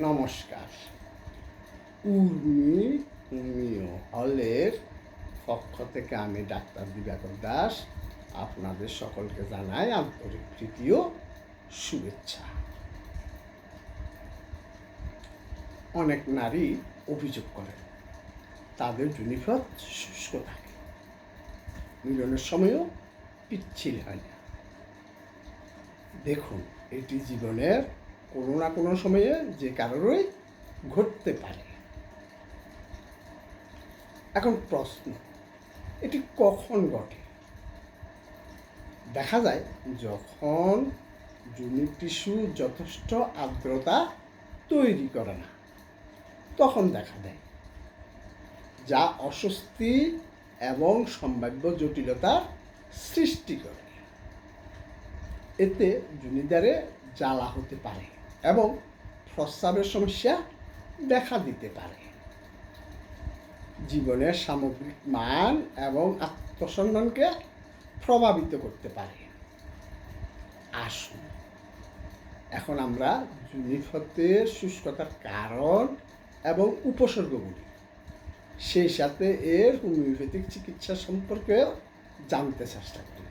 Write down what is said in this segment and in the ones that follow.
নমস্কার। উর্মি হোমিও হলের পক্ষ থেকে আমি ডাক্তার দিবাকর দাস আপনাদের সকলকে জানাই আন্তরিক প্রীতি ও শুভেচ্ছা। অনেক নারী অভিযোগ করেন তাদের জনিপথ শুষ্ক থাকে, মিলনের সময়ও পিচ্ছিল হয় না। দেখুন, এটি জীবনের কোনো না কোনো সময়ে যে কারোরই ঘটতে পারে। এখন প্রশ্ন, এটি কখন ঘটে? দেখা যায় যখন যোনি টিস্যু যথেষ্ট আর্দ্রতা তৈরি করে না, তখন দেখা দেয়, যা অস্বস্তি এবং সম্ভাব্য জটিলতার সৃষ্টি করে। এতে যোনিদ্বারে জ্বালা হতে পারে এবং প্রস্রাবের সমস্যা দেখা দিতে পারে। জীবনের সামগ্রিক মান এবং আত্মসম্মানকে প্রভাবিত করতে পারে। আসুন এখন আমরা যোনিপথের শুষ্কতার কারণ এবং উপসর্গগুলি, সেই সাথে এর হোমিওপ্যাথিক চিকিৎসা সম্পর্কে জানতে চেষ্টা করি।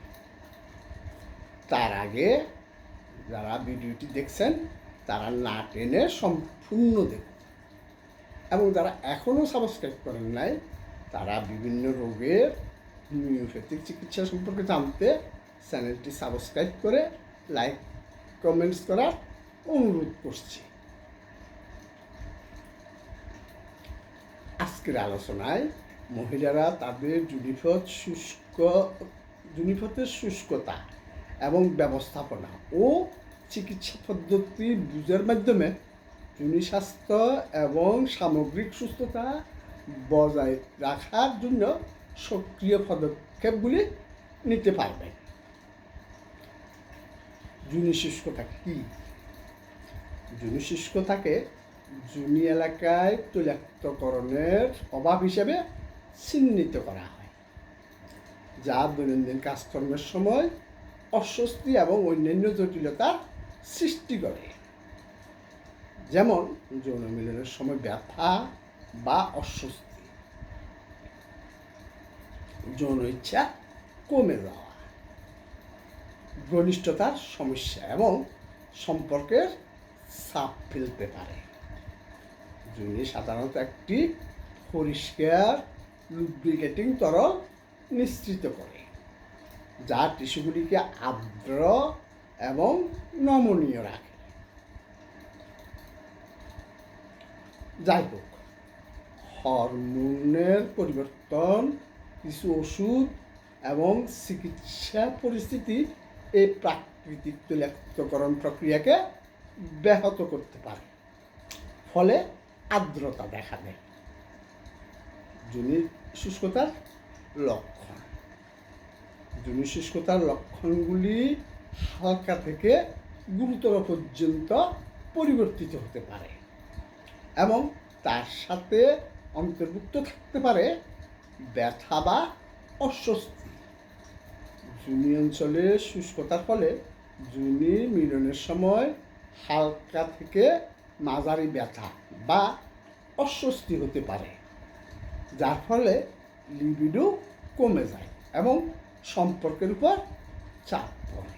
তার আগে যারা ভিডিওটি দেখছেন তারা না টেনে সম্পূর্ণ দেখুন, এবং যারা এখনও সাবস্ক্রাইব করেন নাই তারা বিভিন্ন রোগের হোমিওপ্যাথিক চিকিৎসা সম্পর্কে জানতে চ্যানেলটি সাবস্ক্রাইব করে লাইক কমেন্টস করার অনুরোধ করছি। আজকের আলোচনায় মহিলারা তাদের যোনিপথের শুষ্কতা এবং ব্যবস্থাপনা ও চিকিৎসা পদ্ধতি বুঝার মাধ্যমে যোনি স্বাস্থ্য এবং সামগ্রিক সুস্থতা বজায় রাখার জন্য সক্রিয় পদক্ষেপগুলি নিতে পারবেন। যোনি শুষ্কতা কী? যোনি শুষ্কতাকে যোনি এলাকায় তৈলাক্তকরণের অভাব হিসেবে চিহ্নিত করা হয়, যা দৈনন্দিন কাজকর্মের সময় অস্বস্তি এবং অন্যান্য জটিলতার সৃষ্টি করে, যেমন যৌন মিলনের সময় ব্যথা বা অস্বস্তি, যৌন ইচ্ছা কমে যাওয়া, ঘনিষ্ঠতার সমস্যা এবং সম্পর্কের চাপ ফেলতে পারে। যোনি সাধারণত একটি পরিষ্কার লুব্রিকেটিং তরল নিঃসৃত করে, যা টিস্যুগুলিকে আর্দ্র এবং নমনীয় রাখে। যাই হোক, হরমোনের পরিবর্তন, কিছু ওষুধ এবং চিকিৎসা পরিস্থিতি এই প্রাকৃতিক তৈলাক্তকরণ প্রক্রিয়াকে ব্যাহত করতে পারে, ফলে আর্দ্রতা দেখা দেয়। যোনি শুষ্কতার লক্ষণ। যোনি শুষ্কতার লক্ষণগুলি হালকা থেকে গুরুতর পর্যন্ত পরিবর্তিত হতে পারে এবং তার সাথে অন্তর্ভুক্ত থাকতে পারে ব্যথা বা অস্বস্তি। যোনি অঞ্চলে শুষ্কতার ফলে যোনি মিলনের সময় হালকা থেকে মাঝারি ব্যথা বা অস্বস্তি হতে পারে, যার ফলে লিবিডো কমে যায় এবং সম্পর্কের উপর চাপ পড়ে।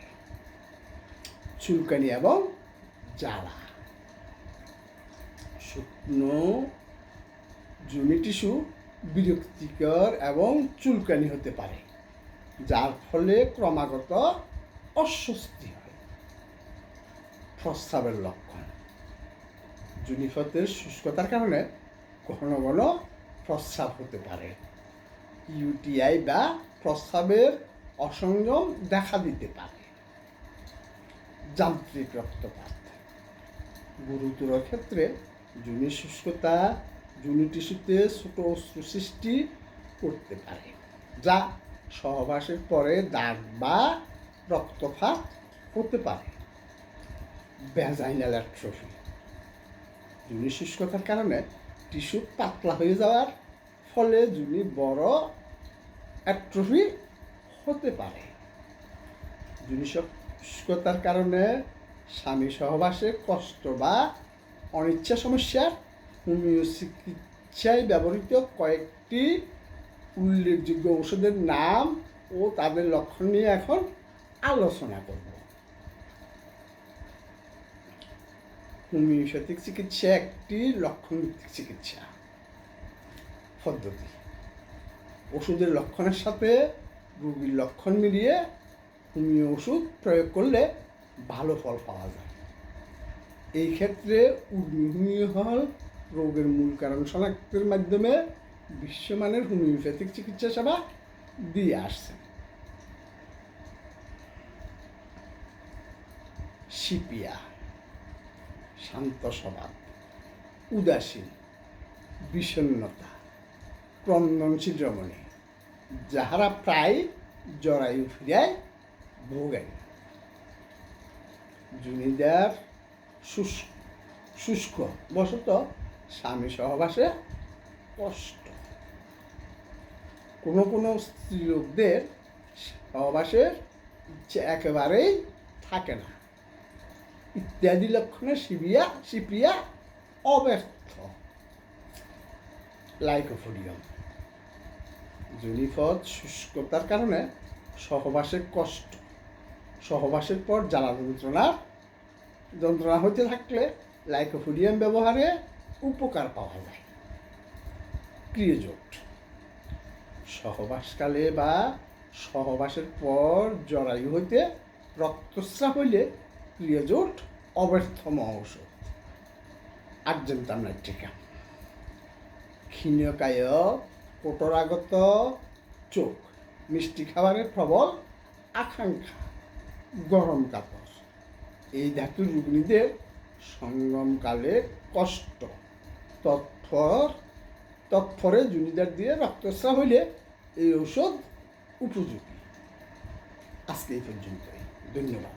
চুলকানি এবং জ্বালা। শুকনো যোনি টিস্যু বিরক্তিকর এবং চুলকানি হতে পারে, যার ফলে ক্রমাগত অস্বস্তি হয়। প্রস্রাবের লক্ষণ। যোনিপথের শুষ্কতার কারণে ঘন ঘন প্রস্রাব হতে পারে, ইউটিআই বা প্রস্রাবের অসংযম দেখা দিতে পারে। যান্ত্রিক রক্তপাত। গুরুতর ক্ষেত্রে যোনি শুষ্কতা যোনি টিস্যুতে ছোট অস্ত্র সৃষ্টি করতে পারে, যা সহবাসের পরে দাগ বা রক্তপাত হতে পারে। Vaginal atrophy. যোনি শুষ্কতার কারণে টিস্যু পাতলা হয়ে যাওয়ার ফলে যোনি বড় অ্যাট্রফি হতে পারে। যোনি শুষ্কতার কারণে স্বামী সহবাসে কষ্ট বা অনিচ্ছা সমস্যার হোমিও চিকিৎসায় ব্যবহৃত কয়েকটি উল্লেখযোগ্য ওষুধের নাম ও তাদের লক্ষণ নিয়ে এখন আলোচনা করব। হোমিওপ্যাথিক চিকিৎসা একটি লক্ষণভিত্তিক চিকিৎসা পদ্ধতি। ওষুধের লক্ষণের সাথে রোগীর লক্ষণ মিলিয়ে হোমিও ওষুধ প্রয়োগ করলে ভালো ফল পাওয়া যায়। এই ক্ষেত্রে হোমিও হল রোগের মূল কারণ শনাক্তের মাধ্যমে বিশ্বমানের হোমিওপ্যাথিক চিকিৎসা সেবা দিয়ে আসছে। সিপিয়া শান্ত স্বভাব, উদাসীন, বিষণ্ণতা, ক্রন্দনশীল রমণী, যাহারা প্রায় জরায়ু ফিরায় ভোগেন। জুনিদার শুষ্ক বশত স্বামী সহবাসে কষ্ট। কোনো কোনো স্ত্রীলোকদের সহবাসের ইচ্ছে একেবারেই থাকে না, ইত্যাদি লক্ষণে সিপিয়া অব্যর্থ। লাইকোপোডিয়াম জুনিপদ শুষ্কতার কারণে সহবাসের কষ্ট, সহবাসের পর জ্বালা যন্ত্রণা হতে থাকলে লাইকোপোডিয়াম ব্যবহারে উপকার পাওয়া যায়। ক্রিয়জোট সহবাসকালে বা সহবাসের পর জরায়ু হইতে রক্তস্রাব হইলে ক্রিয়জোট অব্যর্থম ঔষধ। আর্জেন্টাম নাইট্রিকা ক্ষীণকায়, কোটরাগত চোখ, মিষ্টি খাবারের প্রবল আকাঙ্ক্ষা, গরম কাপড়। এই ধাতুর রোগীদের সঙ্গমকালে কষ্ট, তৎপরে জুনিদার দিয়ে রক্তস্রাব হইলে এই ঔষধ উপযোগী। আজকে এই পর্যন্তই। ধন্যবাদ।